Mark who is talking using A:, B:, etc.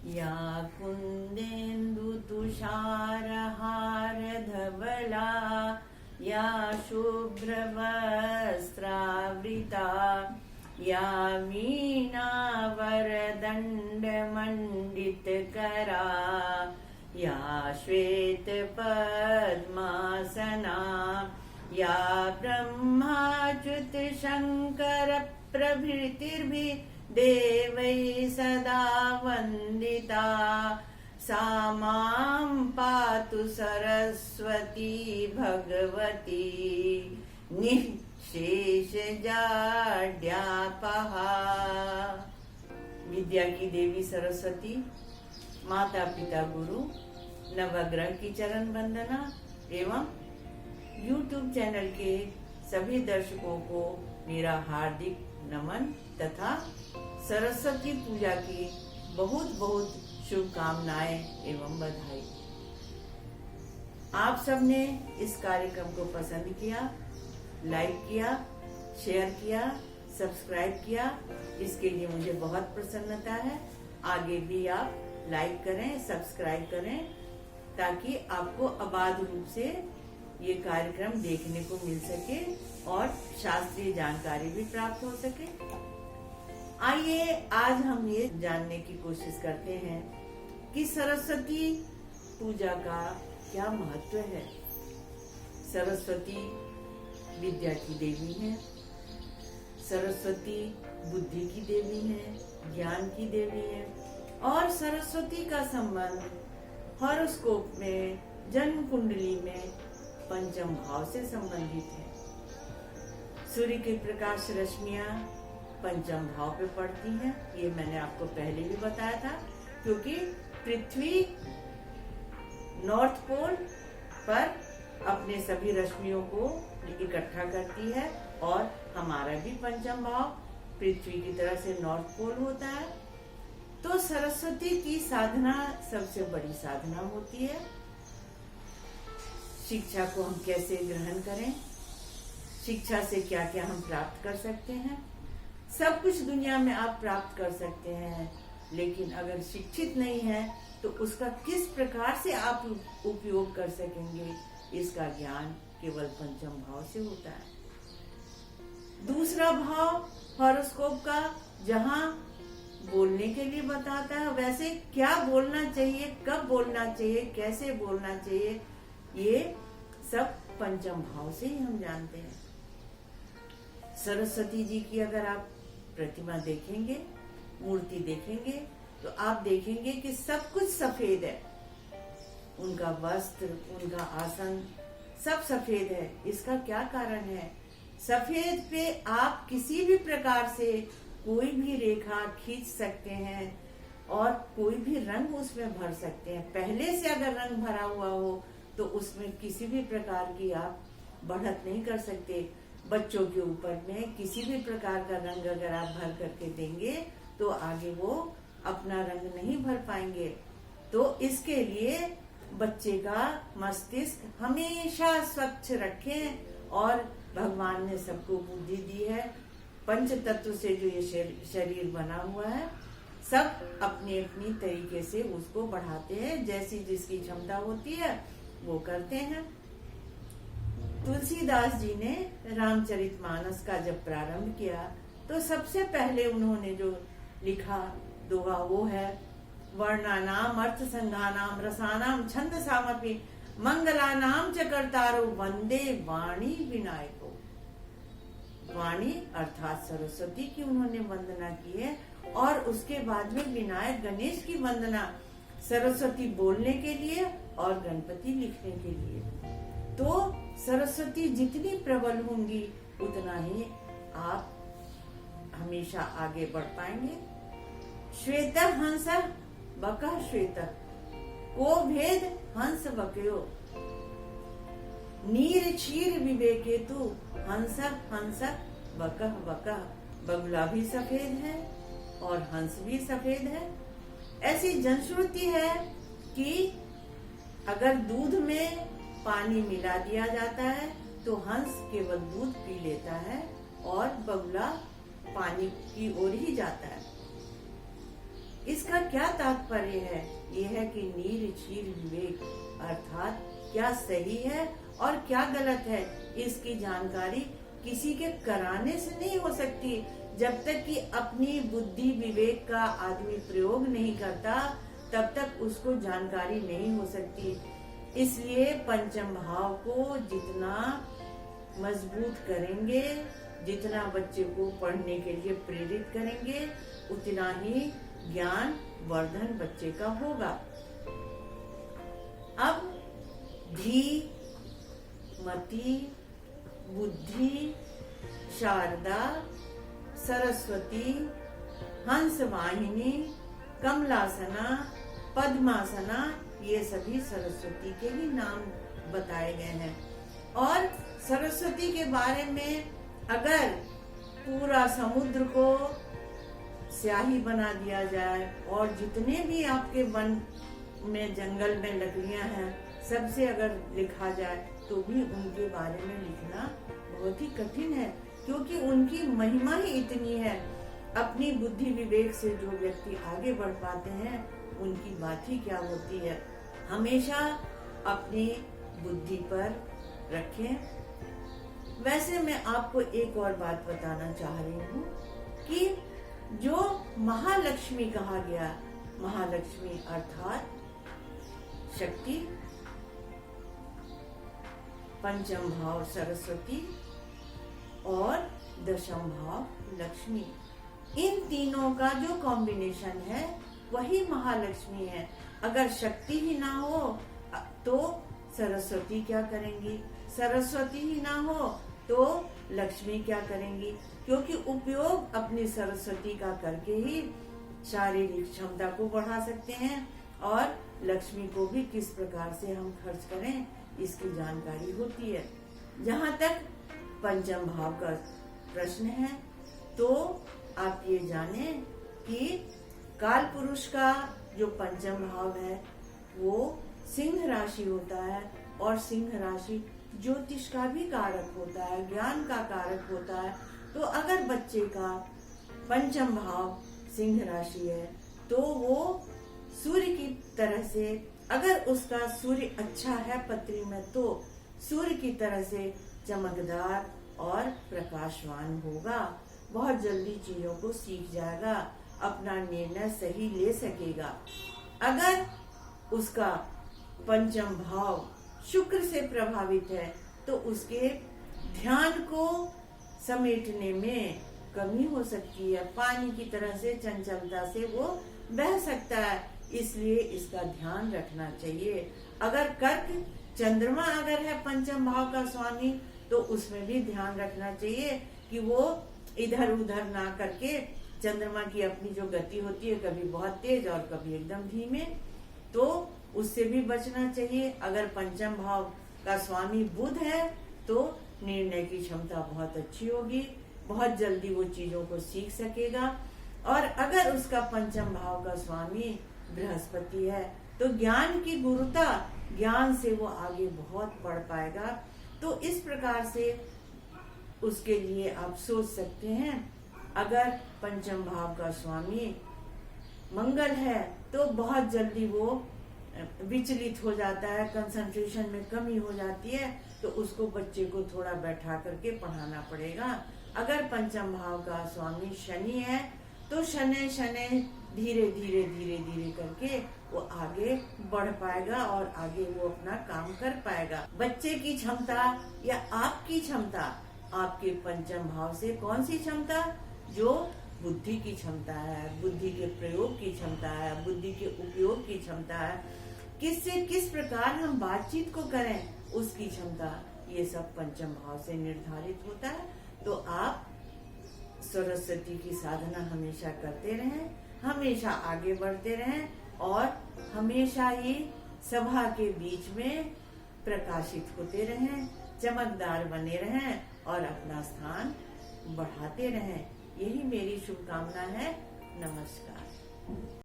A: या कुन्देन्दुतुषारहारधवला या शुभ्रवस्त्रावृता या वीणावरदण्डमण्डितकरा या श्वेतपद्मासना या ब्रह्माच्युतशङ्करप्रभृतिर्भिः देवैः सदा वन्दिता सा मां पातु सरस्वती भगवती निःशेषजाड्यापहा। विद्या की देवी सरस्वती, माता पिता गुरु, नवग्रह की चरण वंदना एवं YouTube चैनल के सभी दर्शकों को मेरा हार्दिक नमन तथा सरस्वती पूजा की बहुत बहुत शुभकामनाएं एवं बधाई। आप सबने इस कार्यक्रम को पसंद किया, लाइक किया, शेयर किया, सब्सक्राइब किया, इसके लिए मुझे बहुत प्रसन्नता है। आगे भी आप लाइक करें, सब्सक्राइब करें ताकि आपको अबाध रूप से ये कार्यक्रम देखने को मिल सके और शास्त्रीय जानकारी भी प्राप्त हो सके। आइए आज हम ये जानने की कोशिश करते हैं कि सरस्वती पूजा का क्या महत्व है। सरस्वती विद्या की देवी है, सरस्वती बुद्धि की देवी है, ज्ञान की देवी है और सरस्वती का संबंध हॉरोस्कोप में, जन्म कुंडली में पंचम भाव से संबंधित है। सूर्य की प्रकाश रश्मियां पंचम भाव पे पड़ती हैं, ये मैंने आपको पहले भी बताया था, क्योंकि पृथ्वी नॉर्थ पोल पर अपने सभी रश्मियों को इकट्ठा करती है और हमारा भी पंचम भाव पृथ्वी की तरह से नॉर्थ पोल होता है। तो सरस्वती की साधना सबसे बड़ी साधना होती है। शिक्षा को हम कैसे ग्रहण करें, शिक्षा से क्या क्या हम प्राप्त कर सकते हैं। सब कुछ दुनिया में आप प्राप्त कर सकते हैं, लेकिन अगर शिक्षित नहीं है तो उसका किस प्रकार से आप उपयोग कर सकेंगे, इसका ज्ञान केवल पंचम भाव से होता है। दूसरा भाव हॉरोस्कोप का जहाँ बोलने के लिए बताता है, वैसे क्या बोलना चाहिए, कब बोलना चाहिए, कैसे बोलना चाहिए, ये सब पंचम भाव से ही हम जानते हैं। सरस्वती जी की अगर आप प्रतिमा देखेंगे, मूर्ति देखेंगे, तो आप देखेंगे कि सब कुछ सफेद है। उनका वस्त्र, उनका आसन सब सफेद है। इसका क्या कारण है? सफेद पे आप किसी भी प्रकार से कोई भी रेखा खींच सकते हैं और कोई भी रंग उसमें भर सकते हैं। पहले से अगर रंग भरा हुआ हो तो उसमें किसी भी प्रकार की आप बढ़त नहीं कर सकते। बच्चों के ऊपर में किसी भी प्रकार का रंग अगर आप भर करके देंगे तो आगे वो अपना रंग नहीं भर पाएंगे। तो इसके लिए बच्चे का मस्तिष्क हमेशा स्वच्छ रखें और भगवान ने सबको बुद्धि दी है। पंच तत्व से जो ये शरीर बना हुआ है, सब अपनी अपनी तरीके से उसको बढ़ाते हैं, जैसी जिसकी क्षमता होती है वो करते हैं। तुलसीदास जी ने रामचरितमानस का जब प्रारंभ किया तो सबसे पहले उन्होंने जो लिखा दोहा वो है, वर्णानाम अर्थ संघानाम रसानाम छंद सामपि मंगलानाम च कर्तारो वंदे वाणी विनायको। वाणी अर्थात सरस्वती की उन्होंने वंदना की है और उसके बाद में विनायक गणेश की वंदना, सरस्वती बोलने के लिए और गणपति लिखने के लिए। तो सरस्वती जितनी प्रबल होंगी उतना ही आप हमेशा आगे बढ़ पाएंगे। श्वेत हंस बकः श्वेत को भेद हंस बकयो, नीर क्षीर विवेके तु हंस हंस बकः बकः। बगुला भी सफेद है और हंस भी सफेद है। ऐसी जनश्रुति है कि अगर दूध में पानी मिला दिया जाता है तो हंस केवल दूध पी लेता है और बगुला पानी की ओर ही जाता है। इसका क्या तात्पर्य है? ये है कि नीर क्षीर विवेक, अर्थात क्या सही है और क्या गलत है, इसकी जानकारी किसी के कराने से नहीं हो सकती। जब तक कि अपनी बुद्धि विवेक का आदमी प्रयोग नहीं करता, तब तक उसको जानकारी नहीं हो सकती। इसलिए पंचम भाव को जितना मजबूत करेंगे, जितना बच्चे को पढ़ने के लिए प्रेरित करेंगे, उतना ही ज्ञान वर्धन बच्चे का होगा। अब धी, मति, बुद्धि, शारदा, सरस्वती, हंसवाहिनी, कमलासना, पद्मासना, ये सभी सरस्वती के ही नाम बताए गए हैं। और सरस्वती के बारे में अगर पूरा समुद्र को स्याही बना दिया जाए और जितने भी आपके वन में जंगल में लकड़ियां हैं सबसे अगर लिखा जाए तो भी उनके बारे में लिखना बहुत ही कठिन है, क्योंकि उनकी महिमा ही इतनी है। अपनी बुद्धि विवेक से जो व्यक्ति आगे बढ़ पाते हैं उनकी बात ही क्या होती है। हमेशा अपनी बुद्धि पर रखें। वैसे मैं आपको एक और बात बताना चाह रही हूँ कि जो महालक्ष्मी कहा गया, महालक्ष्मी अर्थात शक्ति, पंचम भाव सरस्वती और दशम भाव लक्ष्मी, इन तीनों का जो कॉम्बिनेशन है वही महालक्ष्मी है। अगर शक्ति ही ना हो तो सरस्वती क्या करेंगी, सरस्वती ही ना हो तो लक्ष्मी क्या करेंगी, क्योंकि उपयोग अपनी सरस्वती का करके ही शारीरिक क्षमता को बढ़ा सकते हैं और लक्ष्मी को भी किस प्रकार से हम खर्च करें इसकी जानकारी होती है। जहाँ तक पंचम भाव का प्रश्न है तो आप ये जाने कि काल पुरुष का जो पंचम भाव है वो सिंह राशि होता है और सिंह राशि ज्योतिष का भी कारक होता है, ज्ञान का कारक होता है। तो अगर बच्चे का पंचम भाव सिंह राशि है तो वो सूर्य की तरह से, अगर उसका सूर्य अच्छा है पत्री में तो सूर्य की तरह से चमकदार और प्रकाशवान होगा, बहुत जल्दी चीजों को सीख जाएगा, अपना निर्णय सही ले सकेगा। अगर उसका पंचम भाव शुक्र से प्रभावित है तो उसके ध्यान को समेटने में कमी हो सकती है, पानी की तरह से चंचलता से वो बह सकता है, इसलिए इसका ध्यान रखना चाहिए। अगर कर्क चंद्रमा अगर है पंचम भाव का स्वामी तो उसमें भी ध्यान रखना चाहिए कि वो इधर उधर ना करके, चंद्रमा की अपनी जो गति होती है कभी बहुत तेज और कभी एकदम धीमे, तो उससे भी बचना चाहिए। अगर पंचम भाव का स्वामी बुध है तो निर्णय की क्षमता बहुत अच्छी होगी, बहुत जल्दी वो चीजों को सीख सकेगा। और अगर उसका पंचम भाव का स्वामी बृहस्पति है तो ज्ञान की गुरुता, ज्ञान से वो आगे बहुत बढ़ पाएगा। तो इस प्रकार से उसके लिए आप सोच सकते हैं, अगर पंचम भाव का स्वामी मंगल है तो बहुत जल्दी वो विचलित हो जाता है, कंसंट्रेशन में कमी हो जाती है, तो उसको बच्चे को थोड़ा बैठा करके पढ़ाना पड़ेगा। अगर पंचम भाव का स्वामी शनि है तो शनि धीरे धीरे धीरे धीरे करके वो आगे बढ़ पाएगा और आगे वो अपना काम कर पाएगा। बच्चे की क्षमता या आपकी क्षमता, आपके पंचम भाव से कौन सी क्षमता, जो बुद्धि की क्षमता है, बुद्धि के प्रयोग की क्षमता है, बुद्धि के उपयोग की क्षमता है, किससे किस प्रकार हम बातचीत को करें उसकी क्षमता, ये सब पंचम भाव से निर्धारित होता है। तो आप सरस्वती की साधना हमेशा करते रहें, हमेशा आगे बढ़ते रहें और हमेशा ही सभा के बीच में प्रकाशित होते रहें, चमकदार बने रहें और अपना स्थान बढ़ाते रहें। यही मेरी शुभकामना है। नमस्कार।